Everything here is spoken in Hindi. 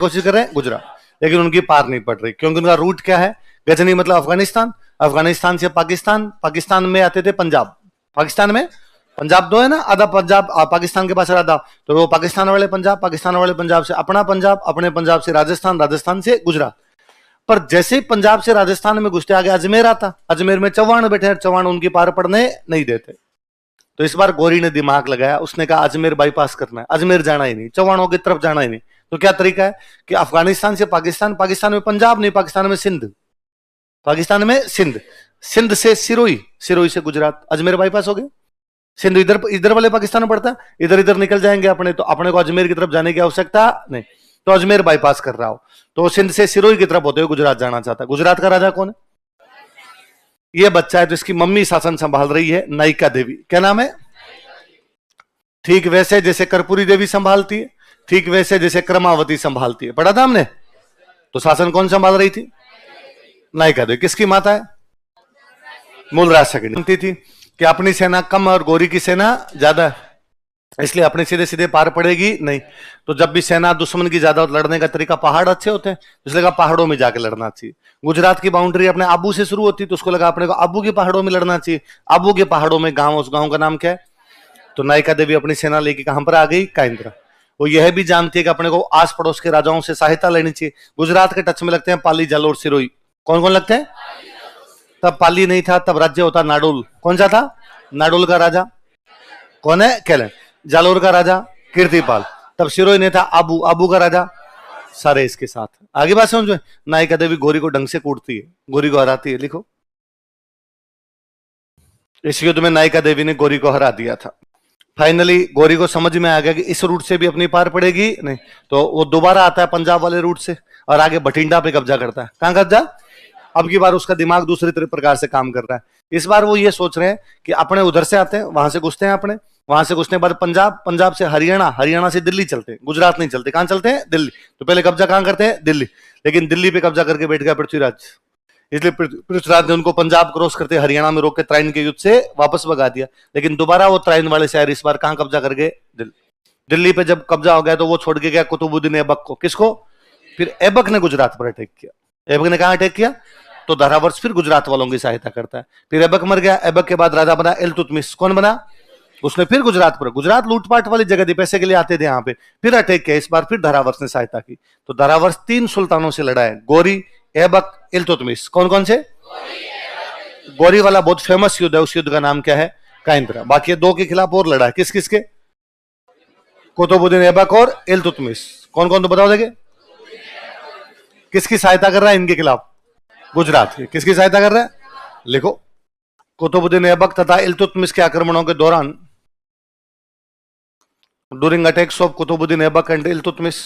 कोशिश कर रहे हैं गुजरात, लेकिन उनकी पार नहीं पड़ रही, क्योंकि उनका रूट क्या है? गजनी मतलब अफगानिस्तान, अफगानिस्तान से पाकिस्तान, पाकिस्तान में आते थे पंजाब, पाकिस्तान में पंजाब दो है ना, आधा पंजाब पाकिस्तान के पास आधा, तो वो पाकिस्तान वाले पंजाब, पाकिस्तान वाले पंजाब से अपना पंजाब, अपने पंजाब से राजस्थान, राजस्थान से गुजरात। पर जैसे ही पंजाब से राजस्थान में घुसते आगे अजमेर आता, अजमेर में चौहान बैठे, चौहान उनकी पार पड़ने नहीं देते। तो इस बार गौरी ने दिमाग लगाया, उसने कहा अजमेर बाईपास करना है, अजमेर जाना ही नहीं, चौहानों की तरफ जाना ही नहीं। तो क्या तरीका है कि अफगानिस्तान से पाकिस्तान, पाकिस्तान में पंजाब नहीं, पाकिस्तान में सिंध, पाकिस्तान में सिंध, सिंध से सिरोही, सिरोही से गुजरात, अजमेर बाईपास हो गया। सिंध इधर इधर वाले पाकिस्तान में पड़ता, इधर इधर निकल जाएंगे अपने, तो अपने को अजमेर की तरफ जाने की आवश्यकता नहीं, तो अजमेर बाईपास कर रहा हो, तो सिंध से सिरोही की तरफ होते हुए गुजरात जाना चाहता है। गुजरात का राजा कौन है? ये बच्चा है जिसकी मम्मी शासन संभाल रही है, नायिका देवी। क्या नाम है? ठीक वैसे जैसे कर्पूरी देवी संभालती है, ठीक वैसे जैसे क्रमावती संभालती है, पढ़ा था हमने। तो शासन कौन संभाल रही थी? नायिका देवी। किसकी माता है? मूलराज सगड़ी। जानती थी कि अपनी सेना कम और गौरी की सेना ज्यादा है, इसलिए अपने सीधे सीधे पार पड़ेगी नहीं। तो जब भी सेना दुश्मन की ज्यादा लड़ने का तरीका, पहाड़ अच्छे होते हैं, इसलिए कहा पहाड़ों में जाके लड़ना चाहिए। गुजरात की बाउंड्री अपने आबू से शुरू होती, तो उसको लगा अपने को आबू के पहाड़ों में लड़ना चाहिए। आबू के पहाड़ों में गांव, उस गांव का नाम क्या है? तो नायिका देवी अपनी सेना लेके कहां पर आ गई? काइंद्रा। वो यह भी जानती है कि अपने को आस पड़ोस के राजाओं से सहायता लेनी चाहिए। गुजरात के टच में लगते हैं पाली, जालोर, सिरोही। कौन कौन लगते हैं? तब पाली नहीं था, तब राज्य होता नाडोल। कौन सा था? नाडोल का राजा कौन है? कैलन। जालोर का राजा कीर्तिपाल। तब सिरोही नहीं था, आबू, आबू का राजा सारे इसके साथ। आगे बात समझो। नायिका देवी गौरी को ढंग से कूटती है, गौरी को हराती है। लिखो, इस युद्ध में नायिका देवी ने गौरी को हरा दिया था। फाइनली गौरी को समझ में आ गया कि इस रूट से भी अपनी पार पड़ेगी नहीं, तो वो दोबारा आता है पंजाब वाले रूट से और आगे बठिंडा पे कब्जा करता है। कहां कब्जा? अब की बार उसका दिमाग दूसरी प्रकार से काम कर रहा है। इस बार वो ये सोच रहे हैं कि अपने उधर से आते हैं, वहां से घुसते हैं अपने, वहां से घुसने के बाद पंजाब, पंजाब से हरियाणा, हरियाणा से दिल्ली चलते हैं, गुजरात नहीं चलते। कहां चलते हैं? दिल्ली। तो पहले कब्जा कहां करते हैं? दिल्ली। लेकिन दिल्ली पे कब्जा करके बैठ गया पृथ्वीराज, इसलिए पृथ्वीराज ने उनको पंजाब क्रॉस करते हरियाणा में रोक के त्राइन के युद्ध से वापस भगा दिया। लेकिन दोबारा वो त्राइन वाले शहर इस बार कहां कब्जा कर गए? दिल्ली। दिल्ली पे जब कब्जा हो गया तो वो छोड़ के गया कुतुबुद्दीन ऐबक को। किसको? फिर ऐबक ने गुजरात पर अटैक किया। ऐबक ने कहां अटैक किया? तो धारावर्ष फिर गुजरात वालों की सहायता करता है। फिर ऐबक मर गया। ऐबक के बाद राजा बना इल्तुतमिश। कौन बना? उसने फिर गुजरात पर, गुजरात लूटपाट वाली जगह थी, पैसे के लिए आते थे यहाँ पे, फिर अटैक किया। इस बार फिर धारावर्ष ने सहायता की। तो धारावर्ष 3 सुल्तानों से लड़ा है, गौरी, ऐबक, इल्तुतमिश। कौन कौन से? गौरी वाला बहुत फेमस युद्ध है, उस युद्ध का नाम क्या है? काइंद्रा। बाकी 2 के खिलाफ और लड़ा है। किस किस के? कुतुबुद्दीन ऐबक और इल्तुतमिश। कौन कौन? तो बताओ देखे। किसकी सहायता कर रहा है इनके खिलाफ? गुजरात की। किसकी सहायता कर रहा है? लिखो, कुतुबुद्दीन ऐबक तथा इल्तुतमिश के आक्रमणों के दौरान, during attacks of Qutbuddin Aibak and Iltutmish,